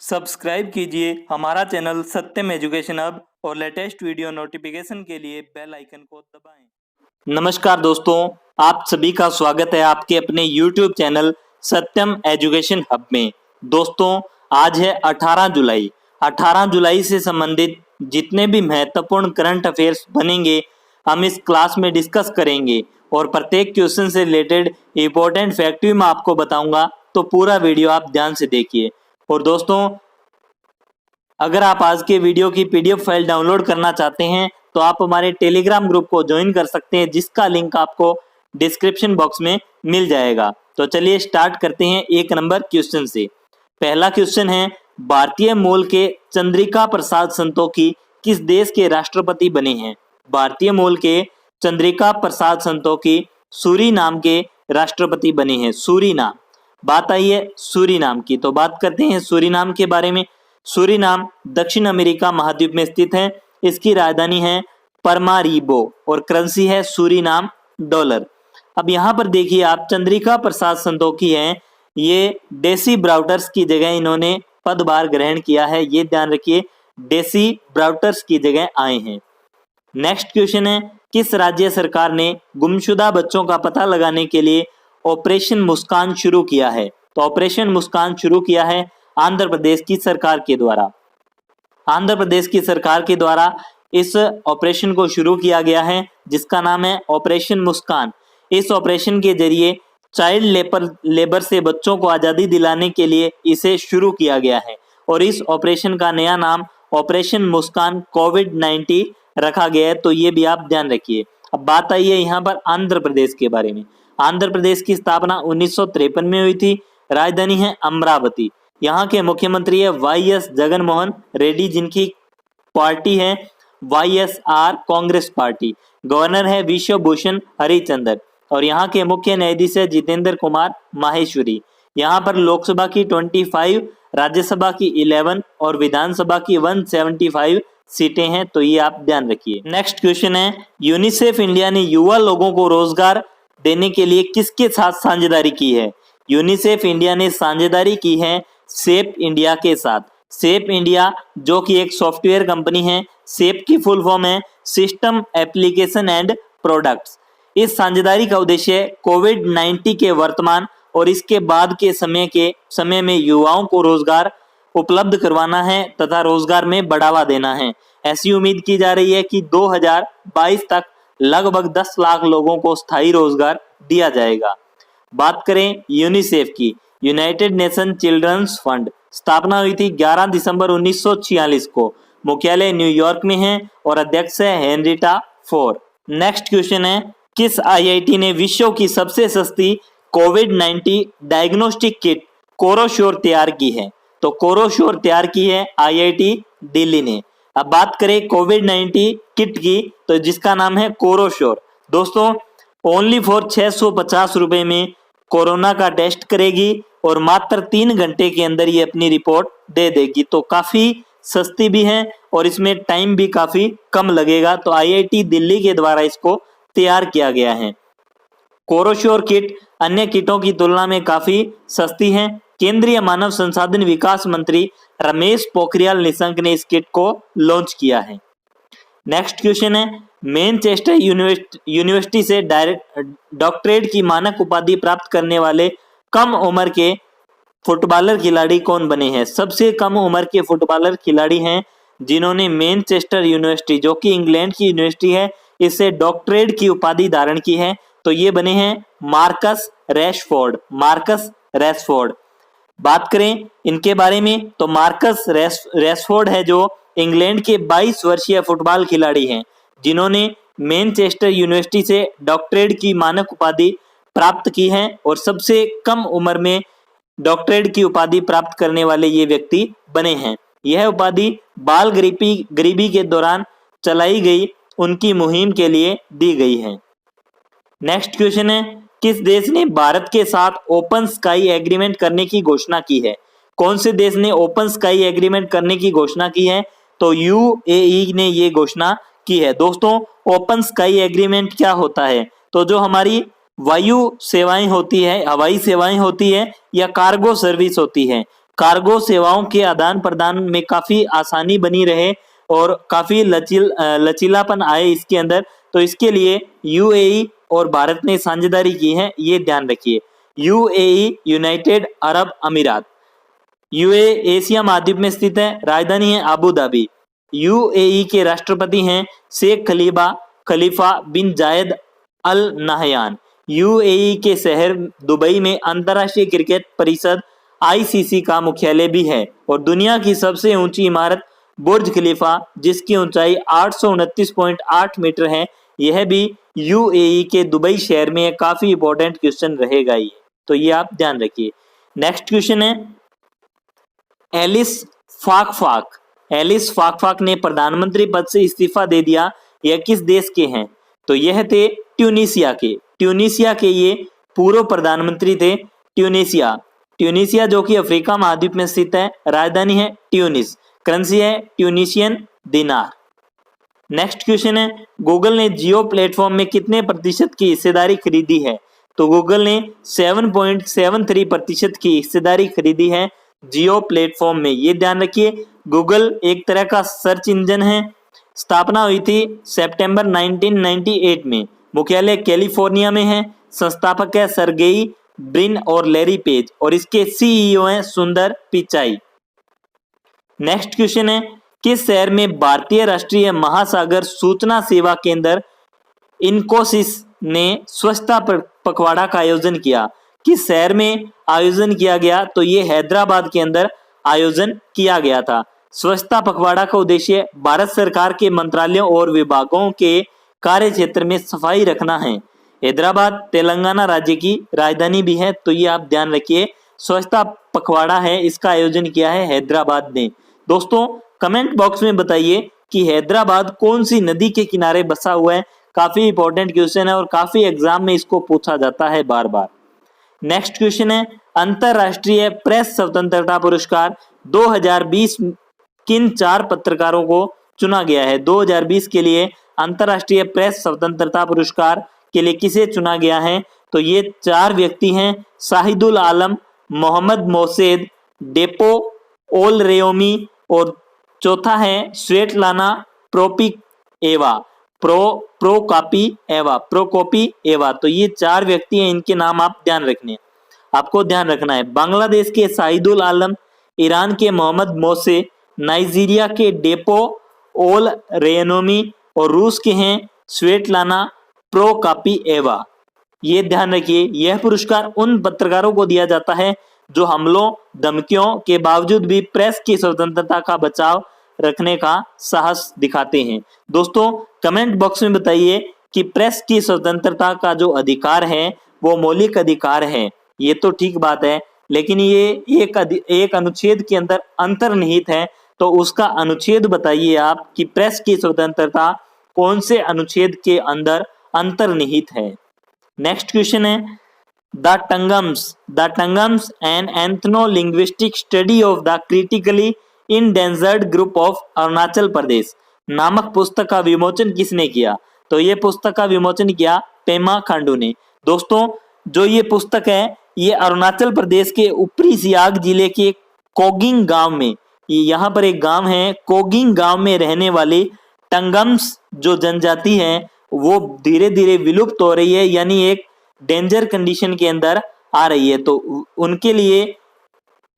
Subscribe कीजिए हमारा channel सत्यम education hub और लेटेस्ट वीडियो नोटिफिकेशन के लिए बेल आइकन को दबाएं। नमस्कार दोस्तों, आप सभी का स्वागत है आपके अपने YouTube चैनल सत्यम एजुकेशन हब में। दोस्तों, आज है 18 जुलाई। 18 जुलाई से संबंधित जितने भी महत्वपूर्ण करंट अफेयर्स बनेंगे हम इस क्लास में डिस्कस करेंगे और प्रत्येक क्वेश्चन से रिलेटेड इंपॉर्टेंट फैक्ट भी मैं आपको बताऊंगा, तो पूरा वीडियो आप ध्यान से देखिए। और दोस्तों, अगर आप आज के वीडियो की पीडीएफ फाइल डाउनलोड करना चाहते हैं तो आप हमारे टेलीग्राम ग्रुप को ज्वाइन कर सकते हैं, जिसका लिंक आपको डिस्क्रिप्शन बॉक्स में मिल जाएगा। तो चलिए स्टार्ट करते हैं 1 नंबर क्वेश्चन से। पहला क्वेश्चन है, भारतीय मूल के चंद्रिका प्रसाद संतोखी किस देश के राष्ट्रपति बने हैं? भारतीय मूल के चंद्रिका प्रसाद संतोखी सूरीनाम के राष्ट्रपति बने हैं। सूरीनाम, बात आई है सूरीनाम की, तो बात करते हैं सूरीनाम के बारे में। सूरीनाम दक्षिण अमेरिका महाद्वीप में स्थित है। इसकी राजधानी है परमारीबो और करेंसी है सूरीनाम डॉलर। अब यहाँ पर देखिए आप, चंद्रिका प्रसाद संतोखी हैं, ये डेसी ब्राउटर्स की जगह इन्होंने पदभार ग्रहण किया है। ये ध्यान रखिए, डेसी ब्राउटर्स की जगह आए हैं। नेक्स्ट क्वेश्चन है, किस राज्य सरकार ने गुमशुदा बच्चों का पता लगाने के लिए ऑपरेशन मुस्कान शुरू किया है? तो ऑपरेशन मुस्कान शुरू किया है आंध्र प्रदेश की सरकार के द्वारा। आंध्र प्रदेश की सरकार के द्वारा इस ऑपरेशन को शुरू किया गया है, जिसका नाम है ऑपरेशन मुस्कान। इस ऑपरेशन के जरिए चाइल्ड लेबर से बच्चों को आजादी दिलाने के लिए इसे शुरू किया गया है और इस ऑपरेशन का नया नाम ऑपरेशन मुस्कान कोविड-19 रखा गया है। तो ये भी आप ध्यान रखिए। अब बात आई है यहाँ पर आंध्र प्रदेश के बारे में। आंध्र प्रदेश की स्थापना 1953 में हुई थी। राजधानी है अमरावती। यहाँ के मुख्यमंत्री है वाईएस जगनमोहन रेड्डी, जिनकी पार्टी है वाईएसआर कांग्रेस पार्टी। गवर्नर है विश्वभूषण हरिचंदन और यहाँ के मुख्य न्यायाधीश है जितेंद्र कुमार माहेश्वरी। यहाँ पर लोकसभा की 25, राज्यसभा की 11 और विधानसभा की 175 सीटें हैं। तो ये आप ध्यान रखिए। नेक्स्ट क्वेश्चन है, यूनिसेफ इंडिया ने युवा लोगों को रोजगार देने के लिए किसके साथ साझेदारी की है? यूनिसेफ इंडिया ने साझेदारी की है सेफ इंडिया के साथ। सेफ इंडिया जो कि एक सॉफ्टवेयर कंपनी है। सेफ की फुल फॉर्म है सिस्टम एप्लीकेशन एंड प्रोडक्ट्स। इस साझेदारी का उद्देश्य कोविड-19 के वर्तमान और इसके बाद के समय में युवाओं को रोजगार उपलब्ध करवाना है तथा रोजगार में बढ़ावा देना है। ऐसी उम्मीद की जा रही है कि 2022 तक लगभग 10 लाख लोगों को स्थायी रोजगार दिया जाएगा। बात करें यूनिसेफ की, यूनाइटेड नेशन चिल्ड्रंस फंड स्थापना हुई थी 11 दिसंबर 1946 को। मुख्यालय न्यूयॉर्क में है और अध्यक्ष है हेनरिटा फोर। नेक्स्ट क्वेश्चन है, किस आईआईटी ने विश्व की सबसे सस्ती कोविड-19 डायग्नोस्टिक किट कोरोश्योर तैयार की है? तो कोरोश्योर तैयार की है आईआईटी दिल्ली ने। अब बात करें कोविड-19 किट की, तो जिसका नाम है कोरोश्योर। दोस्तों, ओनली फॉर 650 रुपए में कोरोना का टेस्ट करेगी और मात्र 3 घंटे के अंदर ये अपनी रिपोर्ट दे देगी। तो काफी सस्ती भी है और इसमें टाइम भी काफी कम लगेगा। तो आईआईटी दिल्ली के द्वारा इसको तैयार किया गया है। कोरोश्योर किट अन्य किटों की तुलना में काफी सस्ती है। केंद्रीय मानव संसाधन विकास मंत्री रमेश पोखरियाल निशंक ने इस किट को लॉन्च किया है। नेक्स्ट क्वेश्चन है, मैनचेस्टर यूनिवर्सिटी से डॉक्टरेट की मानक उपाधि प्राप्त करने वाले कम उम्र के फुटबॉलर खिलाड़ी कौन बने हैं? सबसे कम उम्र के फुटबॉलर खिलाड़ी हैं जिन्होंने मैनचेस्टर यूनिवर्सिटी, जो कि इंग्लैंड की यूनिवर्सिटी है, इससे डॉक्टरेट की उपाधि धारण की है। तो ये बने हैं मार्कस रैशफोर्ड। मार्कस रैशफोर्ड, बात करें इनके बारे में तो मार्कस रैशफोर्ड है जो इंग्लैंड के 22 वर्षीय फुटबॉल खिलाड़ी हैं जिन्होंने मैनचेस्टर यूनिवर्सिटी से डॉक्टरेट की मानक उपाधि प्राप्त की है और सबसे कम उम्र में डॉक्टरेट की उपाधि प्राप्त करने वाले ये व्यक्ति बने हैं। यह उपाधि बाल गरीबी के दौरान चलाई गई उनकी मुहिम के लिए दी गई है। नेक्स्ट क्वेश्चन है, किस देश ने भारत के साथ ओपन स्काई एग्रीमेंट करने की घोषणा की है? कौन से देश ने ओपन स्काई एग्रीमेंट करने की घोषणा की है? तो यूएई ने ये घोषणा की है। दोस्तों, ओपन स्काई एग्रीमेंट क्या होता है? तो जो हमारी वायु सेवाएं होती है, हवाई सेवाएं होती है या कार्गो सर्विस होती है, कार्गो सेवाओं के आदान प्रदान में काफी आसानी बनी रहे और काफी लचीलापन आए इसके अंदर, तो इसके लिए यूएई और भारत ने साझेदारी की है, ये ध्यान रखिए। यूएई यूनाइटेड अरब अमीरात, यूएई एशिया महाद्वीप में स्थित है, राजधानी है अबू धाबी। यूएई के राष्ट्रपति हैं शेख खलीफा बिन जायद अल नाहयान। यूएई के शहर दुबई में अंतर्राष्ट्रीय क्रिकेट परिषद आईसीसी का मुख्यालय भी है और दुनिया की सबसे ऊंची इमारत बुर्ज खलीफा, जिसकी ऊंचाई 829.8 मीटर है, यह भी यूएई के दुबई शहर में। काफी इंपॉर्टेंट क्वेश्चन रहेगा ये, तो ये आप ध्यान रखिए। नेक्स्ट क्वेश्चन है एलिस फाकफाक ने प्रधानमंत्री पद से इस्तीफा दे दिया, यह किस देश के हैं? तो यह थे ट्यूनीसिया के ये पूर्व प्रधानमंत्री थे। ट्यूनीसिया जो कि अफ्रीका महाद्वीप में स्थित है, राजधानी है ट्यूनिस, करेंसी है ट्यूनीशियन दिनार। नेक्स्ट क्वेश्चन है गूगल ने जियो प्लेटफॉर्म में कितने प्रतिशत की हिस्सेदारी खरीदी है? तो गूगल ने 7.73% की हिस्सेदारी खरीदी है जियो प्लेटफॉर्म में, ये ध्यान रखिए। गूगल एक तरह का सर्च इंजन है, स्थापना हुई थी सितंबर 1998 में, मुख्यालय कैलिफोर्निया में है, संस्थापक है सर्गेई ब्रिन और लैरी पेज और इसके सीईओ हैं सुंदर पिचाई। नेक्स्ट क्वेश्चन है किस शहर में भारतीय राष्ट्रीय महासागर सूचना सेवा केंद्र इन्फोसिस ने स्वच्छता पखवाड़ा का आयोजन किया? किस शहर में आयोजन किया गया? तो ये हैदराबाद के अंदर आयोजन किया गया था। स्वच्छता पखवाड़ा का उद्देश्य भारत सरकार के मंत्रालयों और विभागों के कार्य क्षेत्र में सफाई रखना है। हैदराबाद तेलंगाना राज्य की राजधानी भी है, तो ये आप ध्यान रखिए। स्वच्छता पखवाड़ा है, इसका आयोजन किया है हैदराबाद ने। दोस्तों कमेंट बॉक्स में बताइए कि हैदराबाद कौन सी नदी के किनारे बसा हुआ है। काफी इंपॉर्टेंट क्वेश्चन है और काफी एग्जाम में इसको पूछा जाता है बार बार। नेक्स्ट क्वेश्चन है अंतरराष्ट्रीय प्रेस स्वतंत्रता पुरस्कार 2020 किन 4 पत्रकारों को चुना गया है? 2020 के लिए अंतरराष्ट्रीय प्रेस स्वतंत्रता पुरस्कार के लिए किसे चुना गया है? तो ये 4 व्यक्ति हैं शाहिदुल आलम, मोहम्मद मोसेद, डेपो ओल रेयोमी और चौथा है स्वेटलाना प्रोकोपी एवा। तो ये 4 व्यक्ति हैं, इनके नाम आप आपको ध्यान रखना है। बांग्लादेश के शाहिदुल आलम, ईरान के मोहम्मद मोसे, नाइजीरिया के डेपो ओल रेयोमी और रूस के हैं स्वेटलाना प्रोकोपी एवा। ये ध्यान रखिए, यह पुरस्कार उन पत्रकारों को दिया जाता है जो हमलों धमकियों के बावजूद भी प्रेस की स्वतंत्रता का बचाव रखने का साहस दिखाते हैं। दोस्तों कमेंट बॉक्स में बताइए कि प्रेस की स्वतंत्रता का जो अधिकार है वो मौलिक अधिकार है। ये तो ठीक बात है, लेकिन ये एक अनुच्छेद के अंदर अंतर्निहित है, तो उसका अनुच्छेद बताइए आप कि प्रेस की स्वतंत्रता कौन से अनुच्छेद के अंदर अंतर्निहित है। नेक्स्ट क्वेश्चन है the Tangams an ethnolinguistic study of the critically endangered group of Arunachal Pradesh नामक पुस्तक का विमोचन किसने किया? तो ये पुस्तक का विमोचन किया पेमा खांडू ने। दोस्तों जो ये पुस्तक है ये अरुणाचल प्रदेश के ऊपरी सियांग जिले के कोगिंग गांव में, यहाँ पर एक गांव है कोगिंग गांव में रहने वाले टंगम्स जो जनजाति है वो धीरे धीरे विलुप्त हो रही है, यानी एक डेंजर कंडीशन के अंदर आ रही है। तो उनके लिए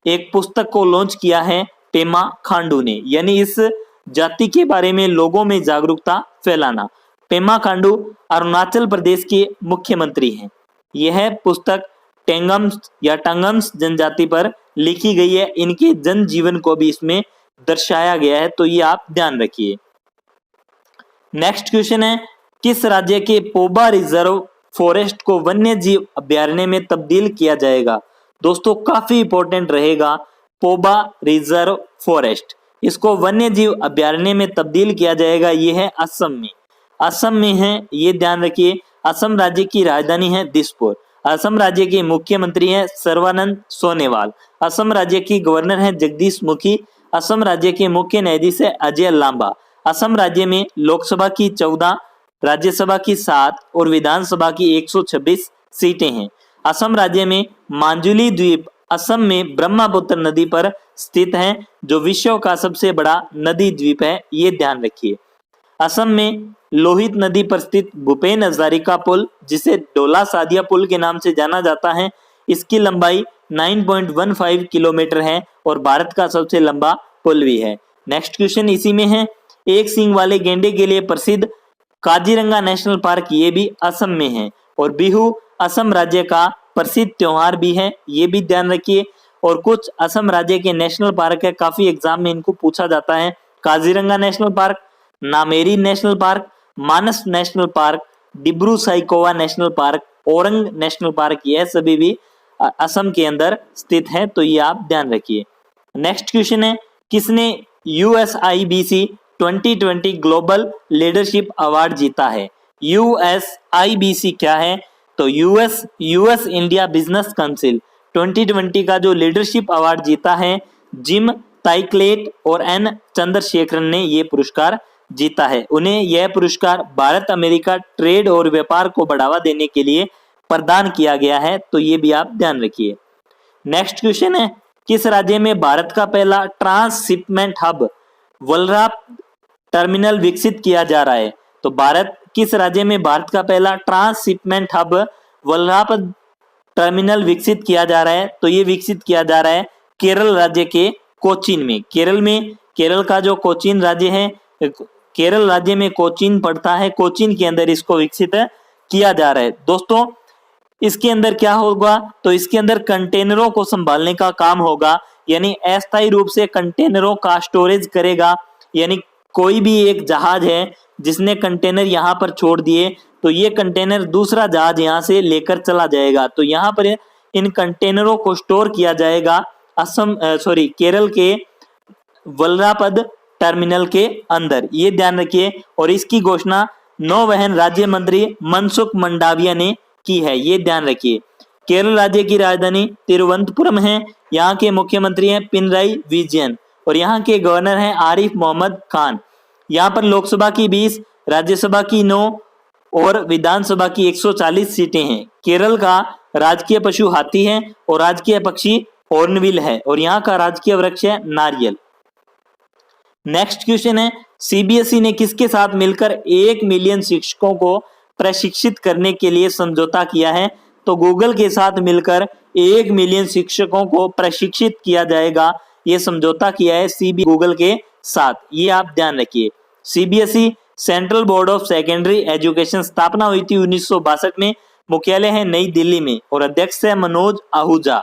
एक पुस्तक को लॉन्च किया है पेमा खांडू ने, यानी इस जाति के बारे में लोगों में जागरूकता फैलाना। पेमा खांडू अरुणाचल प्रदेश के मुख्यमंत्री हैं। यह पुस्तक टंगम्स जनजाति पर लिखी गई है, इनके जनजीवन को भी इसमें दर्शाया गया है, तो ये आप ध्यान रखिए। नेक्स्ट क्वेश्चन है किस राज्य के पोबा रिजर्व फॉरेस्ट को वन्य जीव अभ्यारण्य में तब्दील किया जाएगा? दोस्तों काफी इंपॉर्टेंट रहेगा पोबा रिजर्व फॉरेस्ट, इसको वन्य जीव अभ्यारण्य में तब्दील किया जाएगा। ये है असम में है, ये ध्यान रखिए। असम राज्य की राजधानी है दिसपुर। असम राज्य के मुख्यमंत्री हैं सर्बानंद सोनोवाल। असम राज्य की गवर्नर है जगदीश मुखी। असम राज्य के मुख्य न्यायाधीश है अजय लांबा। असम राज्य में लोकसभा की 14, राज्यसभा की 7 और विधानसभा की 126 सीटें हैं। असम राज्य में मांजुली द्वीप असम में ब्रह्मपुत्र नदी पर स्थित है, जो विश्व का सबसे बड़ा नदी द्वीप है, ये ध्यान रखिए। असम में लोहित नदी पर स्थित भूपेन हजारिका पुल, जिसे डोला सादिया पुल के नाम से जाना जाता है, इसकी लंबाई 9.15 किलोमीटर है और भारत का सबसे लंबा पुल भी है। नेक्स्ट क्वेश्चन इसी में है। एक सींग वाले गेंडे के लिए प्रसिद्ध काजीरंगा नेशनल पार्क, ये भी असम में है। और बिहू असम राज्य का प्रसिद्ध त्योहार भी है, ये भी ध्यान रखिए। और कुछ असम राज्य के नेशनल पार्क है, काफी एग्जाम में इनको पूछा जाता है। Kaziranga national park, Nameri national park, Manas national park, Dibru Saikhowa national park, Orang national park, यह सभी भी असम के अंदर स्थित है, तो ये आप ध्यान रखिए। नेक्स्ट क्वेश्चन है, किसने USIBC 2020 ग्लोबल लीडरशिप अवार्ड जीता है? USIBC क्या है? तो यूएस इंडिया बिजनेस काउंसिल 2020 का जो लीडरशिप अवार्ड जीता है, जिम ताइक्लेट और एन चंद्रशेखरन ने ये पुरस्कार जीता है। उन्हें यह पुरस्कार भारत अमेरिका ट्रेड और व्यापार को बढ़ावा देने के लिए प्रदान किया गया है, तो ये भी आप ध्यान रखिए। नेक्स्ट क्वेश्चन है, किस राज्य में भारत का पहला ट्रांसशिपमेंट हब वल्लभ टर्मिनल विकसित किया जा रहा है? तो किस राज्य में भारत का पहला ट्रांसशिपमेंट हब वल्लभ टर्मिनल विकसित किया जा रहा है? तो ये विकसित किया जा रहा है केरल राज्य के कोचीन में। केरल का जो कोचीन राज्य है, केरल राज्य में कोचीन पड़ता है, कोचीन के अंदर इसको विकसित किया जा रहा है। दोस्तों, इसके अंदर क्या होगा? तो इसके अंदर कंटेनरों को संभालने का काम होगा, यानी अस्थायी रूप से कंटेनरों का स्टोरेज करेगा। यानी कोई भी एक जहाज है जिसने कंटेनर यहाँ पर छोड़ दिए, तो ये कंटेनर दूसरा जहाज यहाँ से लेकर चला जाएगा, तो यहाँ पर इन कंटेनरों को स्टोर किया जाएगा केरल के वल्लभ टर्मिनल के अंदर, ये ध्यान रखिए। और इसकी घोषणा नौवहन राज्य मंत्री मनसुख मंडाविया ने की है, ये ध्यान रखिए। केरल राज्य की राजधानी तिरुवनंतपुरम है। यहाँ के मुख्यमंत्री हैं पिनराई विजयन और यहाँ के गवर्नर हैं आरिफ मोहम्मद खान। यहाँ पर लोकसभा की 20, राज्यसभा की 9 और विधानसभा की 140 सीटें हैं। केरल का राजकीय पशु हाथी है और राजकीय पक्षी हॉर्नबिल है और यहाँ का राजकीय वृक्ष है नारियल। नेक्स्ट क्वेश्चन है, सीबीएसई ने किसके साथ मिलकर 1 मिलियन शिक्षकों को प्रशिक्षित करने के लिए समझौता किया है? तो गूगल के साथ मिलकर 1 मिलियन शिक्षकों को प्रशिक्षित किया जाएगा, ये समझौता किया है गूगल के साथ, ये आप ध्यान रखिए। CBSE central board of secondary education स्थापना हुई थी 1962 में, मुख्यालय है नई दिल्ली में और अध्यक्ष है मनोज आहूजा।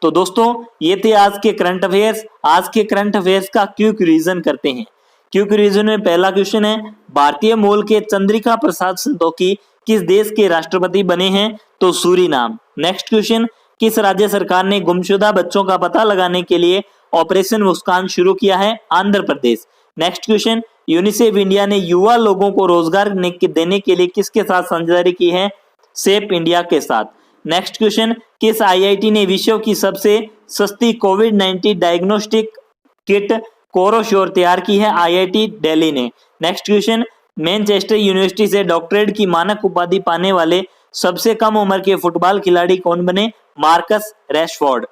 तो दोस्तों, ये थे आज के करंट अफेयर्स। आज के करंट अफेयर्स का क्विक रिवीजन करते हैं। क्विक रिवीजन में पहला क्वेश्चन है, भारतीय मूल के चंद्रिका प्रसाद संतोखी किस देश के राष्ट्रपति बने हैं? तो सूरीनाम। नेक्स्ट क्वेश्चन, किस राज्य सरकार ने गुमशुदा बच्चों का पता लगाने के लिए ऑपरेशन मुस्कान शुरू किया है? Andhra Pradesh. Next question, UNICEF India ने युवा लोगों को रोजगार देने के लिए किसके साथ साझेदारी की है? सेफ इंडिया के साथ। नेक्स्ट क्वेश्चन, किस आईआईटी ने विश्व की सबसे सस्ती कोविड-19 डायग्नोस्टिक किट कोरोश्योर तैयार की है? आईआईटी दिल्ली ने। नेक्स्ट क्वेश्चन, मैनचेस्टर यूनिवर्सिटी से डॉक्टरेट की मानक उपाधि पाने वाले सबसे कम उम्र के फुटबॉल खिलाड़ी कौन बने? Marcus Rashford.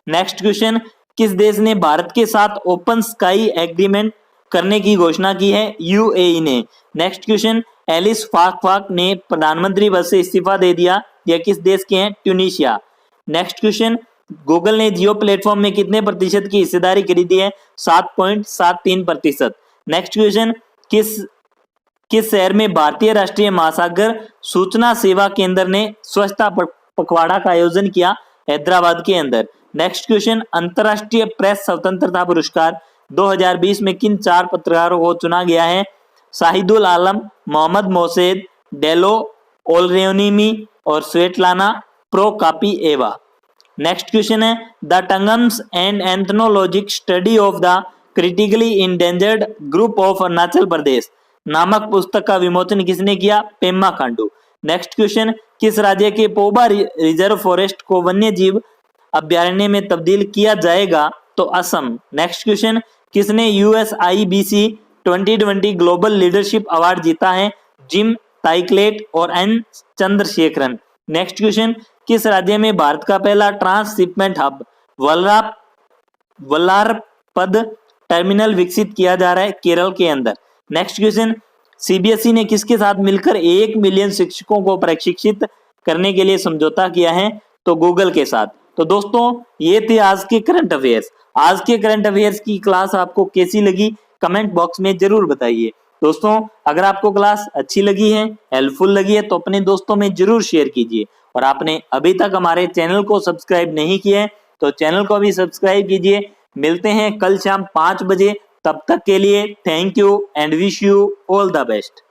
नेक्स्ट क्वेश्चन, किस देश ने भारत के साथ ओपन स्काई एग्रीमेंट करने की घोषणा की है? यूएई ने। नेक्स्ट क्वेश्चन, एलिस फाक ने प्रधानमंत्री पद से इस्तीफा दे दिया, यह किस देश के हैं? ट्यूनीशिया। नेक्स्ट क्वेश्चन, गूगल ने जियो प्लेटफॉर्म में कितने प्रतिशत की हिस्सेदारी खरीदी है? 7.73%। नेक्स्ट क्वेश्चन, किस शहर में भारतीय राष्ट्रीय महासागर सूचना सेवा केंद्र ने स्वच्छता पखवाड़ा का आयोजन किया? हैदराबाद के अंदर। नेक्स्ट क्वेश्चन, अंतरराष्ट्रीय प्रेस स्वतंत्रता पुरस्कार 2020 में किन 4 पत्रकारों को चुना गया है? शाहिदुल आलम, मोहम्मद मोहसेद, डेलो ओलरेनिमी और स्वेटलाना प्रोकापिएवा। नेक्स्ट क्वेश्चन है, the Tangams and ethnologic study of the critically endangered group of Arunachal Pradesh नामक पुस्तक का विमोचन किसने किया? पेम्मा खांडू। नेक्स्ट क्वेश्चन, किस राज्य के पोबा रिजर्व फॉरेस्ट को वन्य जीव अभ्यारण्य में तब्दील किया जाएगा? तो असम। नेक्स्ट क्वेश्चन, किसने USIBC 2020 ग्लोबल लीडरशिप अवार्ड जीता है? जिम ताइक्लेट और एन चंद्रशेखरन। नेक्स्ट क्वेश्चन, किस राज्य में भारत का पहला ट्रांसशिपमेंट हब वल्लारपद टर्मिनल विकसित किया जा रहा है? केरल के अंदर। नेक्स्ट क्वेश्चन, सीबीएसई ने किसके साथ मिलकर 1 मिलियन शिक्षकों को प्रशिक्षित करने के लिए समझौता किया है? तो गूगल के साथ। तो दोस्तों ये थे आज के करंट अफेयर्स। आज के करंट अफेयर्स की क्लास आपको कैसी लगी कमेंट बॉक्स में जरूर बताइए। दोस्तों अगर आपको क्लास अच्छी लगी है, हेल्पफुल लगी है, तो अपने दोस्तों में जरूर शेयर कीजिए। और आपने अभी तक हमारे चैनल को सब्सक्राइब नहीं किया है तो चैनल को भी सब्सक्राइब कीजिए। मिलते हैं कल शाम 5 बजे, तब तक के लिए thank you and wish you all the best.